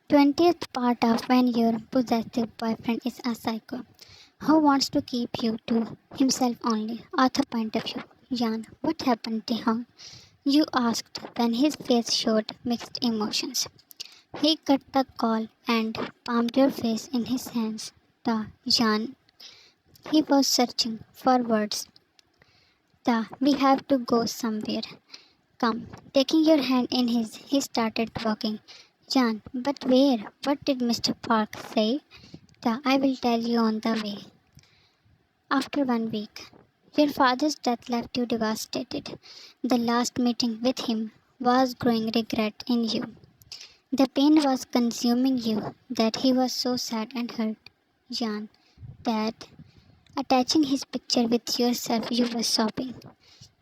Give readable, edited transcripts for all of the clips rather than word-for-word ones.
20th part of when your possessive boyfriend is a psycho who wants to keep you to himself only. Author point of view. Jan, what happened to him? You asked when his face showed mixed emotions. He cut the call and palmed your face in his hands. The Jan, he was searching for words. We have to go somewhere. Come. Taking your hand in his, he started walking. Jan, but where? What did Mr. Park say? I will tell you on the way. After 1 week, your father's death left you devastated. The last meeting with him was growing regret in you. The pain was consuming you, that he was so sad and hurt. Jan, that attaching his picture with yourself, you were sobbing.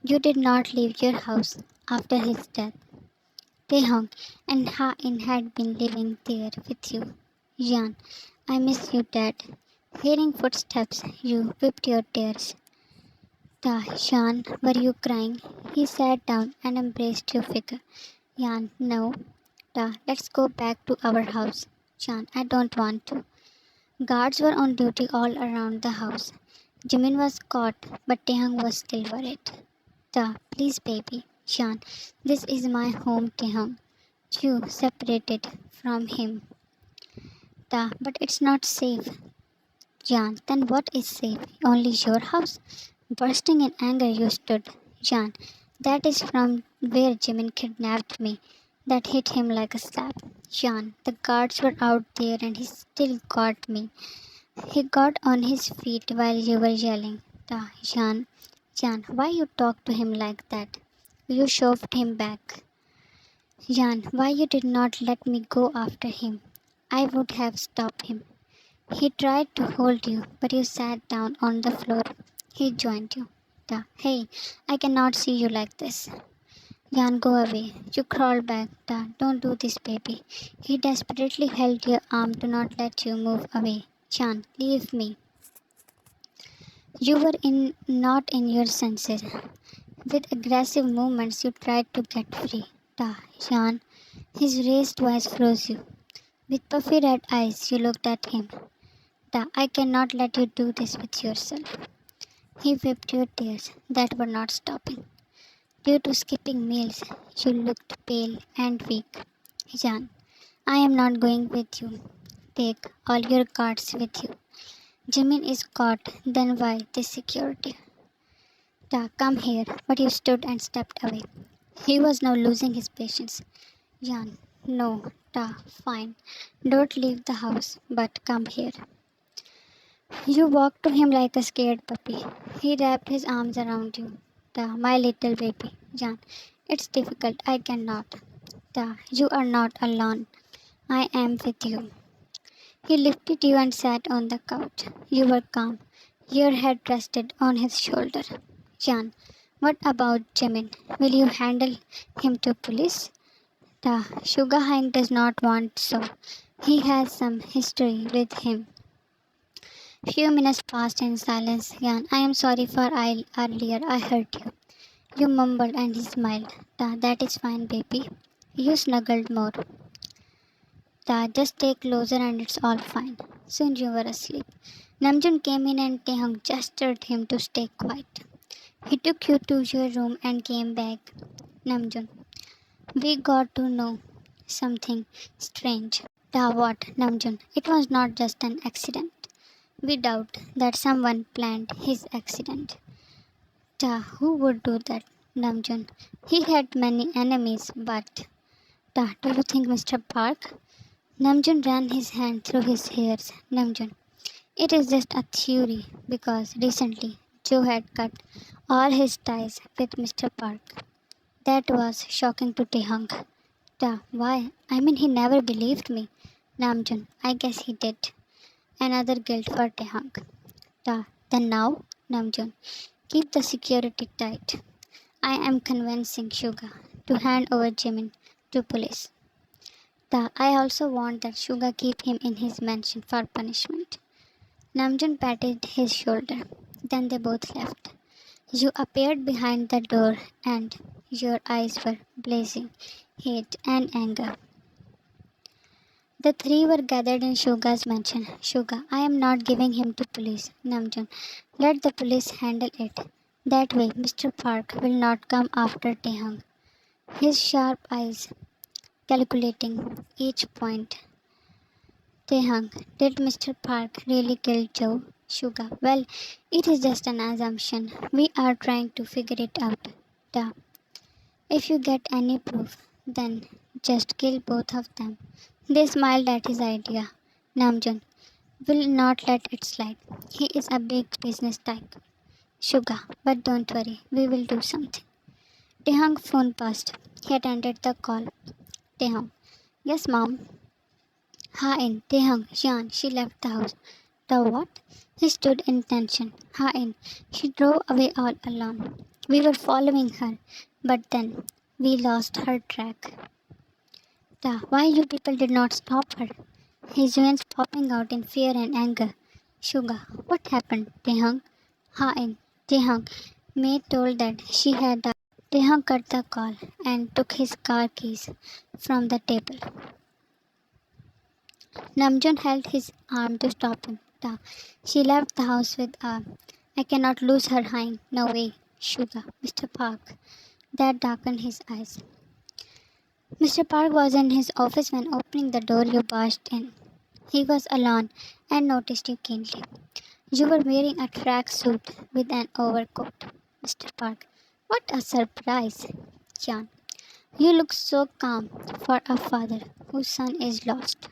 You did not leave your house after his death. Taehong and Ha-in had been living there with you. Jan, I miss you, Dad. Hearing footsteps, you whipped your tears. Jan, were you crying? He sat down and embraced your figure. Jan, no. Let's go back to our house. Jan, I don't want to. Guards were on duty all around the house. Jimin was caught, but Taehong was still worried. Please, baby. Jan, this is my home, Taehong. You separated from him. But it's not safe. Jan, then what is safe? Only your house? Bursting in anger, you stood. Jan, that is from where Jimin kidnapped me. That hit him like a slap. Jan, the guards were out there and he still got me. He got on his feet while you were yelling. Jan, why you talk to him like that? You shoved him back. Jan, why you did not let me go after him? I would have stopped him. He tried to hold you, but you sat down on the floor. He joined you. Hey, I cannot see you like this. Jan, go away. You crawled back. Don't do this, baby. He desperately held your arm to not let you move away. Jan, leave me. You were not in your senses. With aggressive movements, you tried to get free. Jan, his raised voice froze you. With puffy red eyes, you looked at him. I cannot let you do this with yourself. He wiped your tears that were not stopping. Due to skipping meals, you looked pale and weak. Jan, I am not going with you. Take all your cards with you. Jimin is caught, then why this security? Come here, but you stood and stepped away. He was now losing his patience. Jan, no, fine. Don't leave the house, but come here. You walked to him like a scared puppy. He wrapped his arms around you. My little baby. Jan, it's difficult. I cannot. You are not alone. I am with you. He lifted you and sat on the couch. You were calm. Your head rested on his shoulder. Jan, what about Jimin? Will you handle him to police? Sugar Hang does not want so. He has some history with him. Few minutes passed in silence. Jan, I am sorry for earlier I hurt you. You mumbled and he smiled. That is fine, baby. You snuggled more. Just stay closer and it's all fine. Soon you were asleep. Namjoon came in and Taehong gestured him to stay quiet. He took you to your room and came back. Namjoon, we got to know something strange. What, Namjoon? It was not just an accident. We doubt that someone planned his accident. Who would do that, Namjoon? He had many enemies, but... do you think Mr. Park? Namjoon ran his hand through his hairs. Namjoon, it is just a theory because recently Joe had cut all his ties with Mr. Park. That was shocking to Taehong. Why? I mean, he never believed me. Namjoon, I guess he did. Another guilt for Taehong. Then now, Namjoon, keep the security tight. I am convincing Suga to hand over Jimin to police. I also want that Suga keep him in his mansion for punishment. Namjoon patted his shoulder. Then they both left. You appeared behind the door and your eyes were blazing, hate and anger. The three were gathered in Shuga's mansion. Shuga, I am not giving him to police. Namjoon, let the police handle it. That way, Mr. Park will not come after Tehang. His sharp eyes calculating each point. Tehang, did Mr. Park really kill Joe? Shuga, well, it is just an assumption. We are trying to figure it out. Da. If you get any proof, then just kill both of them. They smiled at his idea. Namjoon will not let it slide. He is a big business tycoon. Shuga, but don't worry, we will do something. Tehang phone passed. He attended the call. Tehang, yes mom. Ha in. Tehang, Jan, she left the house. The what? He stood in tension. Ha in. She drove away all alone. We were following her, but then we lost her track. Da, why you people did not stop her? His veins popping out in fear and anger. Shuga, what happened? Tehang? Ha in. Tehang, May told that she had died. Tehang cut the call and took his car keys from the table. Namjoon held his arm to stop him. Da, she left the house with a I cannot lose her hind. No way. Shuga, Mr. Park. That darkened his eyes. Mr. Park was in his office when opening the door you barged in. He was alone and noticed you keenly. You were wearing a track suit with an overcoat. Mr. Park, what a surprise. Jan, you look so calm for a father whose son is lost.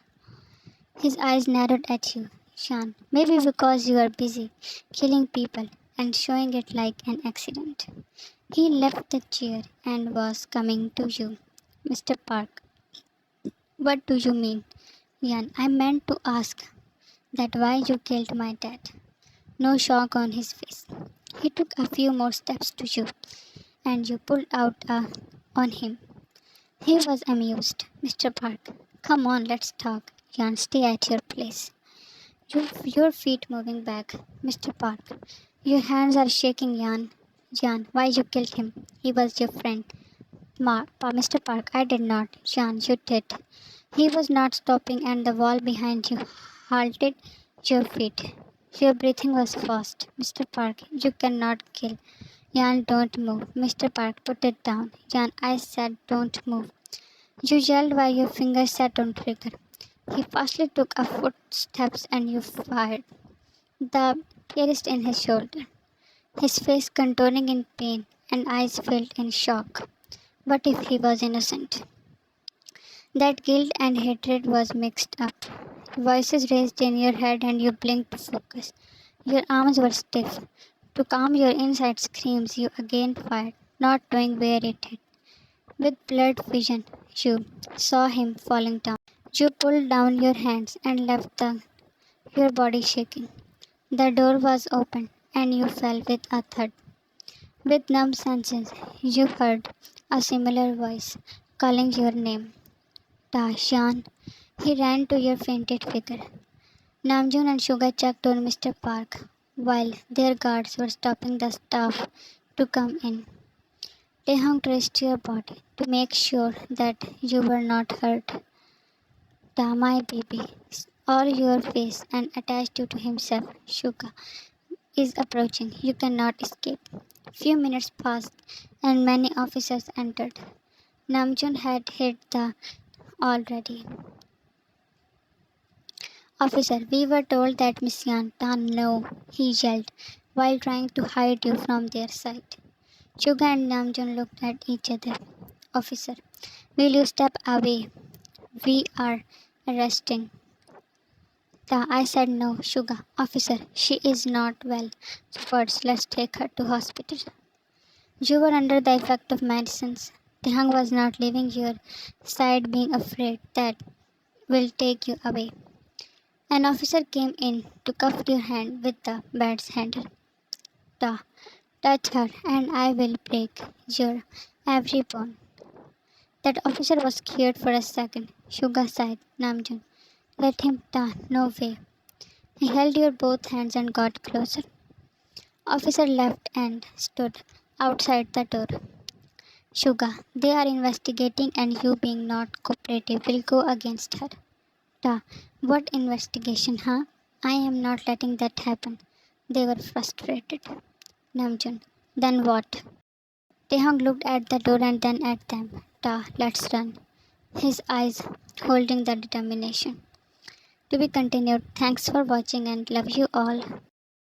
His eyes narrowed at you. Jan, maybe because you are busy killing people and showing it like an accident. He left the chair and was coming to you. Mr. Park, what do you mean? Jan, I meant to ask that why you killed my dad. No shock on his face. He took a few more steps to you, and you pulled out on him. He was amused. Mr. Park, come on, let's talk. Jan, stay at your place. Your feet moving back. Mr. Park, your hands are shaking, Jan. Jan, why you killed him? He was your friend. Mr. Park, I did not. Jan, you did. He was not stopping, and the wall behind you halted your feet. Your breathing was fast. Mr. Park, you cannot kill. Jan, don't move. Mr. Park, put it down. Jan, I said don't move. You yelled while your fingers sat on trigger. He fastly took a footsteps and you fired. The pierced in his shoulder. His face contouring in pain and eyes filled in shock. What if he was innocent? That guilt and hatred was mixed up. Voices raised in your head and you blinked to focus. Your arms were stiff. To calm your inside screams, you again fired, not knowing where it hit. With blurred vision, you saw him falling down. You pulled down your hands and left your body shaking. The door was open and you fell with a thud. With numb senses, you heard a similar voice calling your name. Tashan. He ran to your fainted figure. Namjoon and Shuga checked on Mr. Park while their guards were stopping the staff to come in. Tehang traced your body to make sure that you were not hurt. My baby, or your face and attached you to himself. Shuga is approaching. You cannot escape. Few minutes passed and many officers entered. Namjoon had hit the already. Officer, we were told that Miss Yan. No, he yelled while trying to hide you from their sight. Shuga and Namjoon looked at each other. Officer, will you step away? We are arresting. I said no, Shuga. Officer, she is not well. First, let's take her to hospital. You were under the effect of medicines. Tehang was not leaving your side, being afraid that will take you away. An officer came in to cuff your hand with the bed's handle. Touch her and I will break your every bone. That officer was scared for a second. Shuga sighed. Namjoon, let him down. No way. He held your both hands and got closer. Officer left and stood outside the door. Shuga, they are investigating and you being not cooperative will go against her. Ta, what investigation, huh? I am not letting that happen. They were frustrated. Namjoon, then what? Taehong looked at the door and then at them. Ta, let's run. His eyes holding the determination. To be continued. Thanks for watching and love you all.